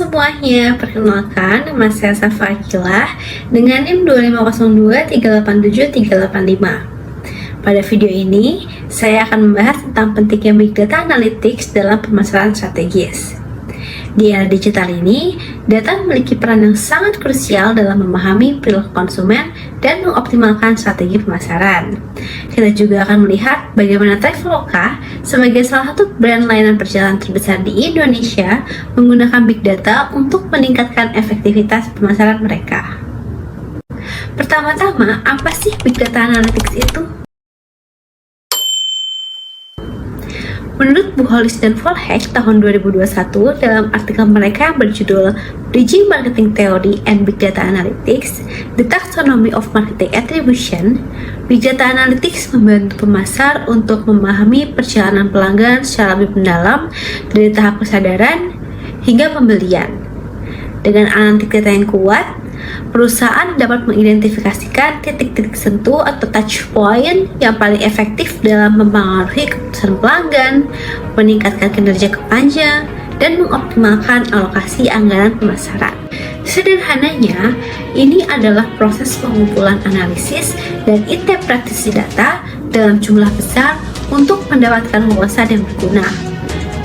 semuanya, perkenalkan nama saya Safa Akilah dengan NIM 25023873885. Pada video ini, saya akan membahas tentang pentingnya Big Data Analytics dalam pemasaran strategis. Di era digital ini, data memiliki peran yang sangat krusial dalam memahami perilaku konsumen dan mengoptimalkan strategi pemasaran. Kita juga akan melihat bagaimana Traveloka sebagai salah satu brand layanan perjalanan terbesar di Indonesia menggunakan Big Data untuk meningkatkan efektivitas pemasaran mereka. Pertama-tama, apa sih Big Data Analytics itu? Menurut Buholis dan Volhek tahun 2021 dalam artikel mereka yang berjudul Bridging Marketing Theory and Big Data Analytics, The Taxonomy of Marketing Attribution, Big Data Analytics membantu pemasar untuk memahami perjalanan pelanggan secara lebih mendalam dari tahap kesadaran hingga pembelian. Dengan analitik data yang kuat, perusahaan dapat mengidentifikasikan titik-titik sentuh atau touch point yang paling efektif dalam mempengaruhi keputusan pelanggan, meningkatkan kinerja kepanjang, dan mengoptimalkan alokasi anggaran pemasaran. Sederhananya, ini adalah proses pengumpulan analisis dan interpretasi data dalam jumlah besar untuk mendapatkan wawasan yang berguna.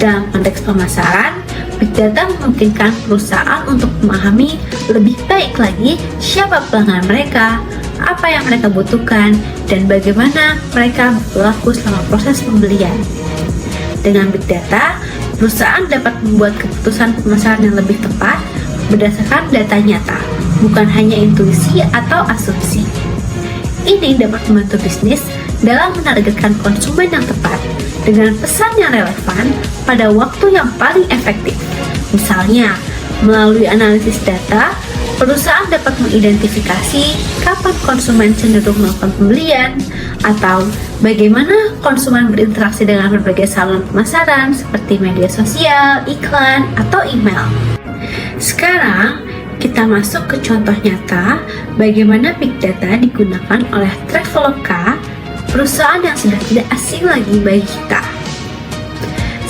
Dalam konteks pemasaran, Big Data memungkinkan perusahaan untuk memahami lebih baik lagi siapa pelanggan mereka, apa yang mereka butuhkan, dan bagaimana mereka berperilaku selama proses pembelian. Dengan Big Data, perusahaan dapat membuat keputusan pemasaran yang lebih tepat berdasarkan data nyata, bukan hanya intuisi atau asumsi. Ini dapat membantu bisnis dalam menargetkan konsumen yang tepat dengan pesan yang relevan pada waktu yang paling efektif. Misalnya, melalui analisis data, perusahaan dapat mengidentifikasi kapan konsumen cenderung melakukan pembelian atau bagaimana konsumen berinteraksi dengan berbagai saluran pemasaran seperti media sosial, iklan, atau email. Sekarang, kita masuk ke contoh nyata bagaimana Big Data digunakan oleh Traveloka, perusahaan yang sudah tidak asing lagi bagi kita.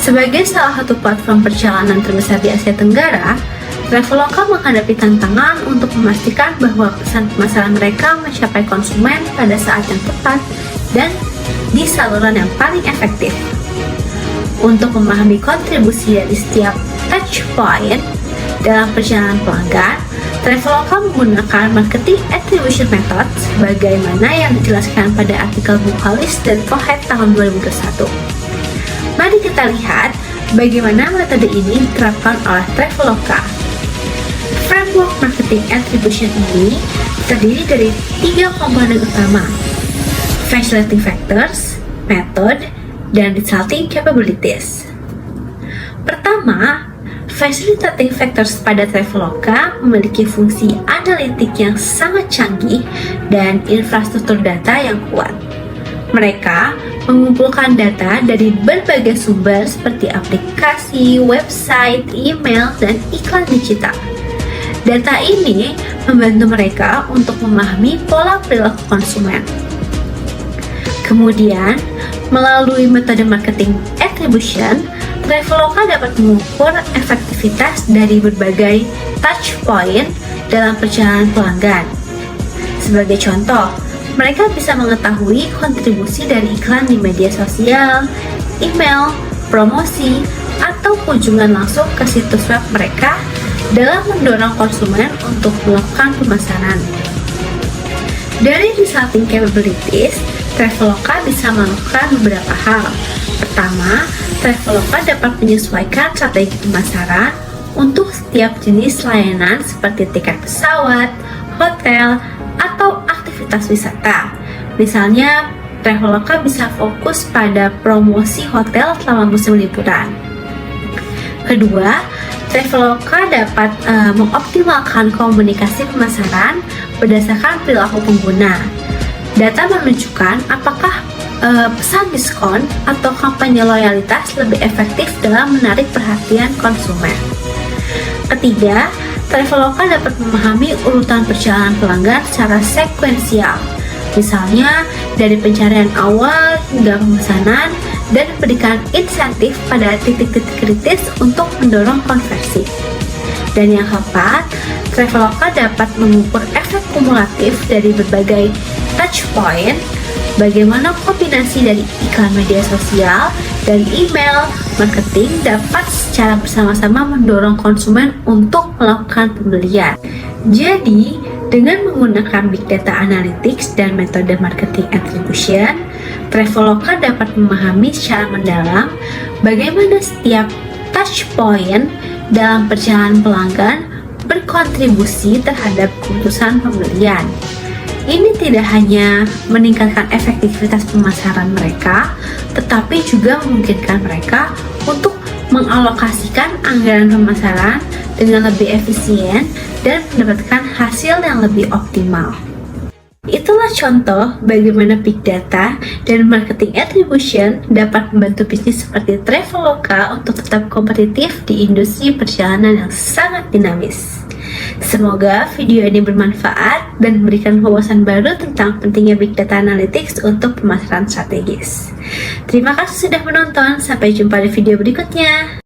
Sebagai salah satu platform perjalanan terbesar di Asia Tenggara, Traveloka menghadapi tantangan untuk memastikan bahwa pesan pemasaran mereka mencapai konsumen pada saat yang tepat dan di saluran yang paling efektif. Untuk memahami kontribusi dari setiap touch point dalam perjalanan pelanggan, Traveloka menggunakan Marketing Attribution Method sebagaimana yang dijelaskan pada artikel Buholis dan Volhek tahun 2021. Mari kita lihat bagaimana metode ini diterapkan oleh Traveloka. Framework Marketing Attribution ini terdiri dari 3 komponen utama: Facilitating Factors, Method, dan Resulting Capabilities. Pertama, Facilitating Factors pada Traveloka memiliki fungsi analitik yang sangat canggih dan infrastruktur data yang kuat. Mereka mengumpulkan data dari berbagai sumber seperti aplikasi, website, email, dan iklan digital. Data ini membantu mereka untuk memahami pola perilaku konsumen. Kemudian, melalui metode marketing attribution, Traveloka dapat mengukur efektivitas dari berbagai touch point dalam perjalanan pelanggan. Sebagai contoh, mereka bisa mengetahui kontribusi dari iklan di media sosial, email, promosi, atau kunjungan langsung ke situs web mereka dalam mendorong konsumen untuk melakukan pemasaran. Dari resulting capabilities, Traveloka bisa melakukan beberapa hal. Pertama, Traveloka dapat menyesuaikan strategi pemasaran untuk setiap jenis layanan seperti tiket pesawat, hotel, atau aktivitas wisata. Misalnya, Traveloka bisa fokus pada promosi hotel selama musim liburan. Kedua, Traveloka dapat mengoptimalkan komunikasi pemasaran berdasarkan perilaku pengguna. Data menunjukkan apakah pesan diskon atau kampanye loyalitas lebih efektif dalam menarik perhatian konsumen. Ketiga, Traveloka dapat memahami urutan perjalanan pelanggan secara sekuensial, misalnya dari pencarian awal hingga pemesanan, dan memberikan insentif pada titik-titik kritis untuk mendorong konversi. Dan yang keempat, Traveloka dapat mengukur efek kumulatif dari berbagai touch point. Bagaimana kombinasi dari iklan media sosial dan email marketing dapat secara bersama-sama mendorong konsumen untuk melakukan pembelian. Jadi, dengan menggunakan Big Data Analytics dan metode Marketing Attribution, Traveloka dapat memahami secara mendalam bagaimana setiap touch point dalam perjalanan pelanggan berkontribusi terhadap keputusan pembelian. Ini tidak hanya meningkatkan efektivitas pemasaran mereka, tetapi juga memungkinkan mereka untuk mengalokasikan anggaran pemasaran dengan lebih efisien dan mendapatkan hasil yang lebih optimal. Itulah contoh bagaimana Big Data dan Marketing Attribution dapat membantu bisnis seperti Traveloka untuk tetap kompetitif di industri perjalanan yang sangat dinamis. Semoga video ini bermanfaat dan memberikan wawasan baru tentang pentingnya Big Data Analytics untuk pemasaran strategis. Terima kasih sudah menonton, sampai jumpa di video berikutnya.